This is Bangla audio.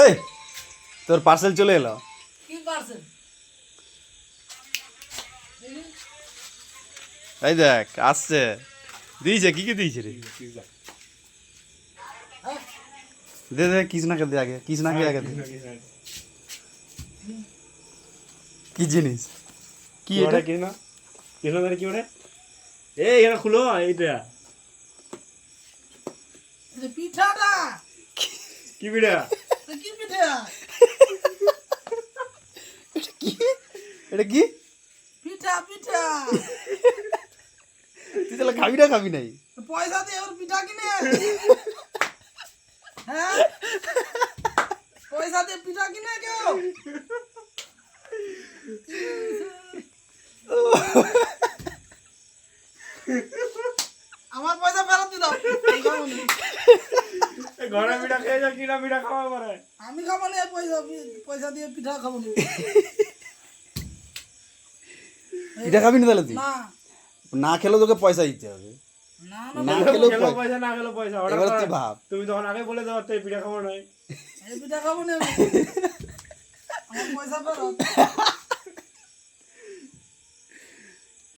এই তোর পার্সেল চলে এলো। কি পার্সেল? এই দেখ আসছে, দিয়েছে কি কি দিয়েছে রে? দে দে কৃষ্ণাকে দে আগে, কৃষ্ণাকে আগে দে। কি জিনিস? কি এটা? কৃষ্ণ কৃষ্ণ কি ওরে? এই এটা খুলো এইটা পিঠাটা কি বিড়া? কি পিঠা? এটা কি? পিঠা পিঠা তুই তাহলে খাবি না খাবি নাই? পয়সা দিয়ে ওর পিঠা কিনে, হ্যাঁ পয়সা দিয়ে পিঠা কিনে কেউ? আমার পয়সা ফেরত দিয়ে দাও। আমি খাবো না। ঘরে বিড়া খেয়ে যা, কিনা বিড়া খাওয়া পারে। আমি খাবো না, পয়সা পয়সা দিয়ে পিঠা খাবো না। পিঠা খাবি না তাহলে তুই? না না খেলেও তোকে পয়সা দিতে হবে। না না না, খেলেও খেলো পয়সা, না খেলো পয়সা। অর্ডার এবার কর। তুই ভাব। তুমি তখন আগে বলে দাও তো এই পিঠা খাবো নাই। এই পিঠা খাবো না আমি। আমার পয়সা ফেরত।